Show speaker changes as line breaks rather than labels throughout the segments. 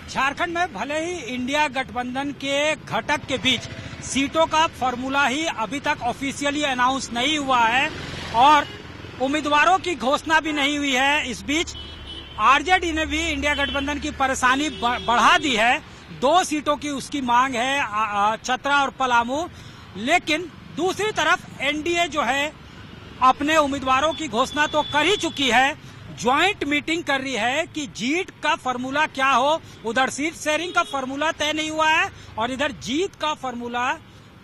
झारखंड में भले ही इंडिया गठबंधन के घटक के बीच सीटों का फॉर्मूला ही अभी तक ऑफिशियली अनाउंस नहीं हुआ है और उम्मीदवारों की घोषणा भी नहीं हुई है। इस बीच आरजेडी ने भी इंडिया गठबंधन की परेशानी बढ़ा दी है। 2 सीटों की उसकी मांग है, चतरा और पलामू। लेकिन दूसरी तरफ एनडीए जो है अपने उम्मीदवारों की घोषणा तो कर ही चुकी है, ज्वाइंट मीटिंग कर रही है कि जीत का फॉर्मूला क्या हो। उधर सीट शेयरिंग का फॉर्मूला तय नहीं हुआ है और इधर जीत का फॉर्मूला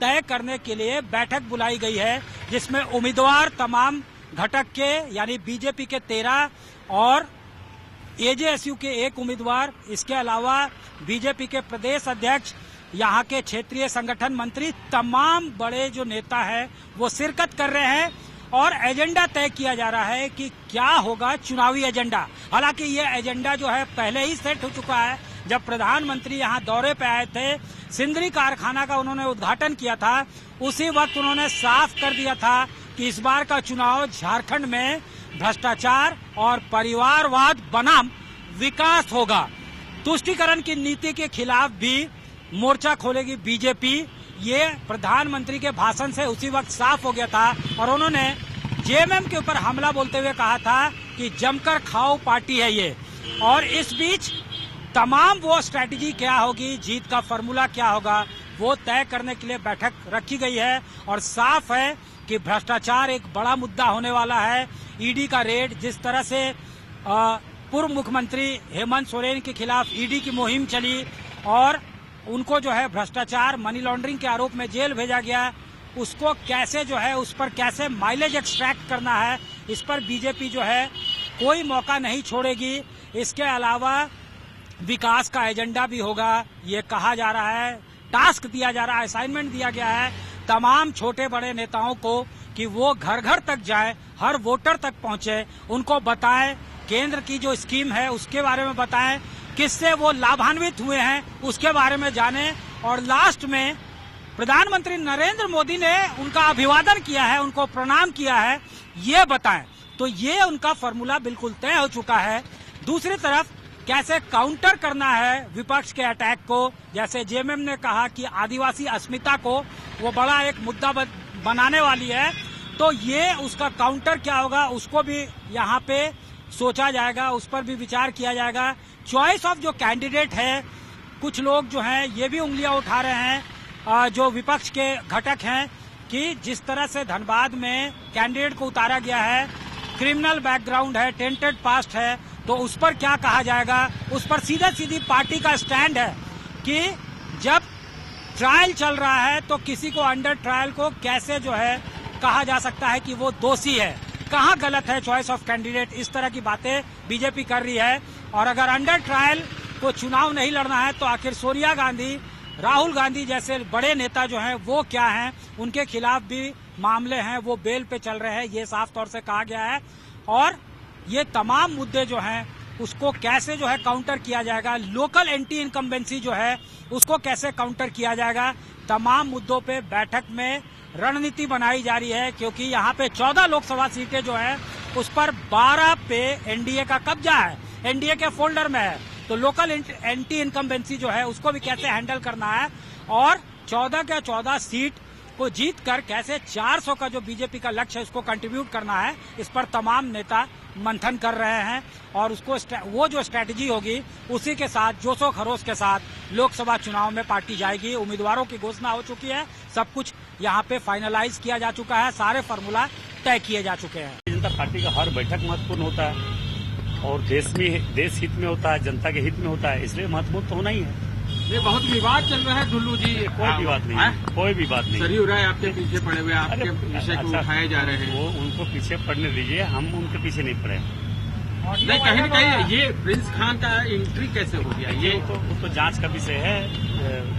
तय करने के लिए बैठक बुलाई गई है, जिसमें उम्मीदवार तमाम घटक के यानी बीजेपी के 13 और एजेएसयू के 1 उम्मीदवार, इसके अलावा बीजेपी के प्रदेश अध्यक्ष, यहाँ के क्षेत्रीय संगठन मंत्री, तमाम बड़े जो नेता है वो शिरकत कर रहे हैं और एजेंडा तय किया जा रहा है कि क्या होगा चुनावी एजेंडा। हालांकि ये एजेंडा जो है पहले ही सेट हो चुका है। जब प्रधानमंत्री यहाँ दौरे पे आए थे, सिंदरी कारखाना का उन्होंने उद्घाटन किया था, उसी वक्त उन्होंने साफ कर दिया था कि इस बार का चुनाव झारखंड में भ्रष्टाचार और परिवारवाद बनाम विकास होगा। तुष्टीकरण की नीति के खिलाफ भी मोर्चा खोलेगी बीजेपी। ये प्रधानमंत्री के भाषण से उसी वक्त साफ हो गया था और उन्होंने जेएमएम के ऊपर हमला बोलते हुए कहा था कि जमकर खाओ पार्टी है ये। और इस बीच तमाम वो स्ट्रैटेजी क्या होगी, जीत का फॉर्मूला क्या होगा, वो तय करने के लिए बैठक रखी गई है और साफ है कि भ्रष्टाचार एक बड़ा मुद्दा होने वाला है। ईडी का रेड, जिस तरह से पूर्व मुख्यमंत्री हेमंत सोरेन के खिलाफ ईडी की मुहिम चली और उनको जो है भ्रष्टाचार, मनी लॉन्ड्रिंग के आरोप में जेल भेजा गया, उसको कैसे जो है उस पर कैसे माइलेज एक्सट्रैक्ट करना है, इस पर बीजेपी जो है कोई मौका नहीं छोड़ेगी। इसके अलावा विकास का एजेंडा भी होगा, ये कहा जा रहा है, टास्क दिया जा रहा है, असाइनमेंट दिया गया है तमाम छोटे बड़े नेताओं को कि वो घर घर तक जाए, हर वोटर तक पहुंचे, उनको बताएं केंद्र की जो स्कीम है उसके बारे में बताएं, किससे वो लाभान्वित हुए हैं उसके बारे में जाने और लास्ट में प्रधानमंत्री नरेंद्र मोदी ने उनका अभिवादन किया है, उनको प्रणाम किया है, ये बताएं। तो ये उनका फॉर्मूला बिल्कुल तय हो चुका है। दूसरी तरफ कैसे काउंटर करना है विपक्ष के अटैक को, जैसे जेएमएम ने कहा कि आदिवासी अस्मिता को वो बड़ा एक मुद्दा बनाने वाली है, तो ये उसका काउंटर क्या होगा उसको भी यहाँ पे सोचा जाएगा, उस पर भी विचार किया जाएगा। चॉइस ऑफ जो कैंडिडेट है, कुछ लोग जो हैं ये भी उंगलियां उठा रहे हैं जो विपक्ष के घटक हैं कि जिस तरह से धनबाद में कैंडिडेट को उतारा गया है, क्रिमिनल बैकग्राउंड है, टेंटेड पास्ट है, तो उस पर क्या कहा जाएगा। उस पर सीधी पार्टी का स्टैंड है कि जब ट्रायल चल रहा है तो किसी को अंडर ट्रायल को कैसे जो है कहा जा सकता है कि वो दोषी है, कहाँ गलत है चॉइस ऑफ कैंडिडेट, इस तरह की बातें बीजेपी कर रही है। और अगर अंडर ट्रायल को चुनाव नहीं लड़ना है तो आखिर सोनिया गांधी, राहुल गांधी जैसे बड़े नेता जो हैं वो क्या हैं, उनके खिलाफ भी मामले हैं, वो बेल पे चल रहे हैं, ये साफ तौर से कहा गया है। और ये तमाम मुद्दे जो हैं उसको कैसे जो है काउंटर किया जाएगा, लोकल एंटी इनकम्बेंसी जो है उसको कैसे काउंटर किया जाएगा, तमाम मुद्दों पे बैठक में रणनीति बनाई जा रही है। क्योंकि यहाँ पे 14 लोकसभा सीटें जो है उस पर 12 पे एनडीए का कब्जा है, एनडीए के फोल्डर में है, तो लोकल एंटी इनकम्बेंसी जो है उसको भी कैसे हैंडल करना है और 14 के 14 सीट को जीत कर कैसे 400 का जो बीजेपी का लक्ष्य है उसको कंट्रीब्यूट करना है, इस पर तमाम नेता मंथन कर रहे हैं। और उसको वो जो स्ट्रैटेजी होगी उसी के साथ जोशो खरोश के साथ लोकसभा चुनाव में पार्टी जाएगी। उम्मीदवारों की घोषणा हो चुकी है, सब कुछ यहाँ पे फाइनलाइज किया जा चुका है, सारे फॉर्मूला तय किए जा चुके हैं।
जनता पार्टी का हर बैठक महत्वपूर्ण होता है और देश हित में होता है, जनता के हित में होता है, इसलिए महत्वपूर्ण तो होना ही है।
ये बहुत विवाद चल रहा है दुल्लू जी,
कोई भी बात नहीं है, कोई भी बात नहीं।
सरयू राय आपके पीछे पड़े हुए, आपके विषय को उठाए जा रहे हैं।
वो उनको पीछे पड़ने दीजिए, हम उनके पीछे नहीं पड़े।
नहीं, कहीं न कहीं ये प्रिंस खान का एंट्री कैसे हो गया, ये
तो जांच का विषय है।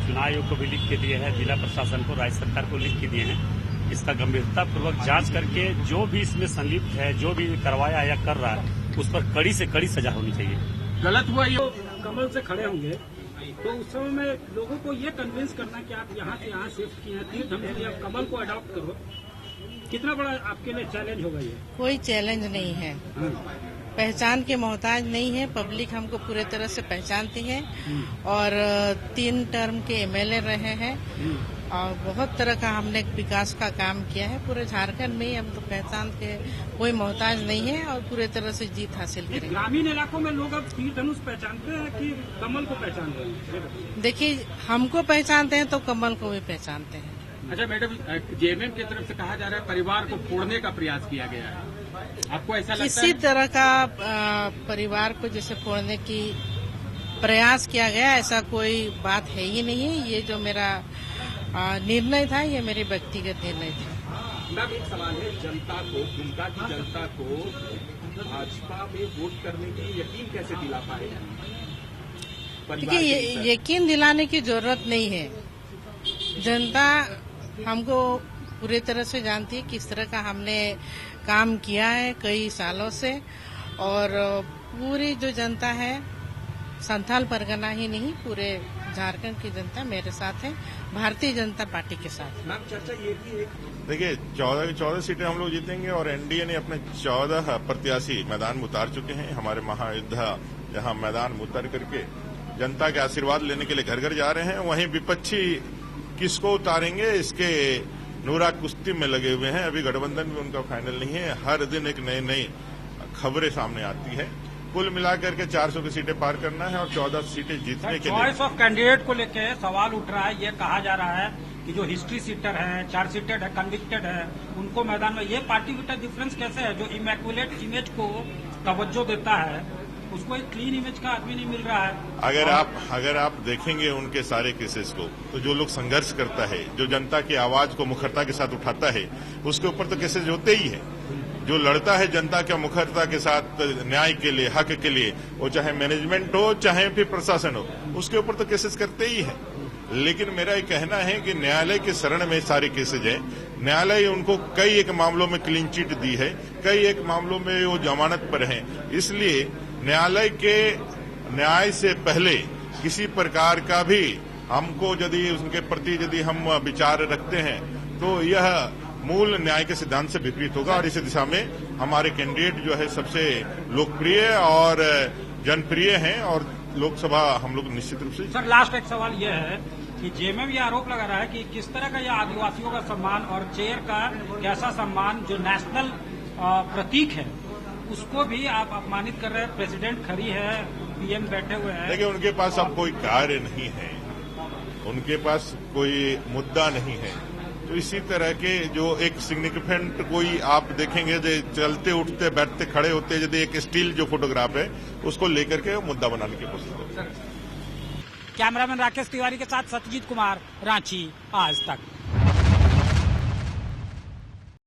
चुनाव आयोग को भी लिख के दिए हैं, जिला प्रशासन को, राज्य सरकार को लिख के दिए हैं। इसका गंभीरता पूर्वक जांच करके जो भी इसमें संलिप्त है, जो भी करवाया या कर रहा है, उस पर कड़ी से कड़ी सजा होनी चाहिए।
गलत हुआ ये
कमल से खड़े होंगे तो उस समय में लोगों को ये कन्विंस करना कि आप यहाँ से यहाँ शिफ्ट किए हैं, तीर्थ हम आप कमल को अडॉप्ट करो, कितना बड़ा आपके लिए चैलेंज होगा ये?
कोई चैलेंज नहीं है। पहचान के मोहताज नहीं है। पब्लिक हमको पूरे तरह से पहचानती है और 3 टर्म के एमएलए रहे हैं और बहुत तरह का हमने विकास का काम किया है पूरे झारखंड में। हम तो पहचान के कोई मोहताज नहीं है और पूरे तरह से जीत हासिल करेंगे।
ग्रामीण इलाकों में लोग अब तीर धनुष पहचानते हैं कि कमल को पहचानते हैं?
देखिए, हमको पहचानते हैं तो कमल को भी पहचानते हैं।
अच्छा मैडम, जेएमएम की तरफ से कहा जा रहा है परिवार को फोड़ने का प्रयास किया गया है, आपको ऐसा लगता है?
किसी तरह का परिवार को जैसे फोड़ने की प्रयास किया गया, ऐसा कोई बात है ही नहीं है। ये जो मेरा निर्णय था, ये मेरे व्यक्तिगत निर्णय था।
मैम, एक सवाल है, जनता को, दुमका की जनता को भाजपा में वोट करने की यकीन कैसे दिला पाएगा?
देखिए, यकीन दिलाने की जरूरत नहीं है। जनता हमको पूरी तरह से जानती है किस तरह का हमने काम किया है कई सालों से, और पूरी जो जनता है, संथाल परगना ही नहीं, पूरे झारखंड की जनता मेरे साथ है, भारतीय जनता पार्टी के साथ।
मैम, चर्चा ये भी है,
देखिए 14 की 14 सीटें हम लोग जीतेंगे और एनडीए ने अपने 14 प्रत्याशी मैदान में उतार चुके हैं। हमारे महायोद्धा जहां मैदान में उतर करके जनता के आशीर्वाद लेने के लिए घर घर जा रहे हैं, वहीं विपक्षी किसको उतारेंगे इसके नूरा कुश्ती में लगे हुए हैं। अभी गठबंधन भी उनका फाइनल नहीं है। हर दिन एक नई नई खबरें सामने आती है। कुल मिलाकर के 400 की सीटें पार करना है और 14 सीटें जीतने के लिए।
चॉइस ऑफ कैंडिडेट को लेके सवाल उठ रहा है। ये कहा जा रहा है कि जो हिस्ट्री सीटर है, चार्ज सीटेड है, कन्विक्टेड है, उनको मैदान में, ये पार्टी विटा डिफरेंस कैसे है? जो इमैक्युलेट इमेज को तवज्जो देता है, उसको एक क्लीन इमेज का आदमी नहीं मिल रहा है।
अगर आप देखेंगे उनके सारे केसेस को, तो जो लोग संघर्ष करता है, जो जनता की आवाज को मुखरता के साथ उठाता है, उसके ऊपर तो केसेस होते ही है। जो लड़ता है जनता के मुखरता के साथ न्याय के लिए, हक के लिए, वो चाहे मैनेजमेंट हो चाहे फिर प्रशासन हो, उसके ऊपर तो केसेस करते ही है। लेकिन मेरा ये कहना है कि न्यायालय के शरण में सारे केसेज हैं। न्यायालय उनको कई एक मामलों में क्लीन चिट दी है, कई एक मामलों में वो जमानत पर हैं। इसलिए न्यायालय के न्याय से पहले किसी प्रकार का भी हमको यदि उनके प्रति यदि हम विचार रखते हैं तो यह मूल न्याय के सिद्धांत से विपरीत होगा और इस दिशा में हमारे कैंडिडेट जो है सबसे लोकप्रिय और जनप्रिय हैं और लोकसभा हम लोग निश्चित रूप से।
सर, लास्ट एक सवाल यह है कि जेएमएम ये आरोप लगा रहा है कि किस तरह का यह आदिवासियों का सम्मान और चेयर का कैसा सम्मान जो नेशनल प्रतीक है उसको भी आप अपमानित कर रहे हैं। प्रेसिडेंट खड़ी है, पीएम बैठे हुए हैं।
देखिए, उनके पास अब कोई कार्य नहीं है, उनके पास कोई मुद्दा नहीं है। तो इसी तरह के जो एक सिग्निफिकेंट कोई आप देखेंगे जो चलते उठते बैठते खड़े होते, यदि एक स्टील जो फोटोग्राफ है उसको लेकर के मुद्दा बनाने की कोशिश करते हैं।
कैमरामैन राकेश तिवारी के साथ सत्यजीत कुमार, रांची आज तक।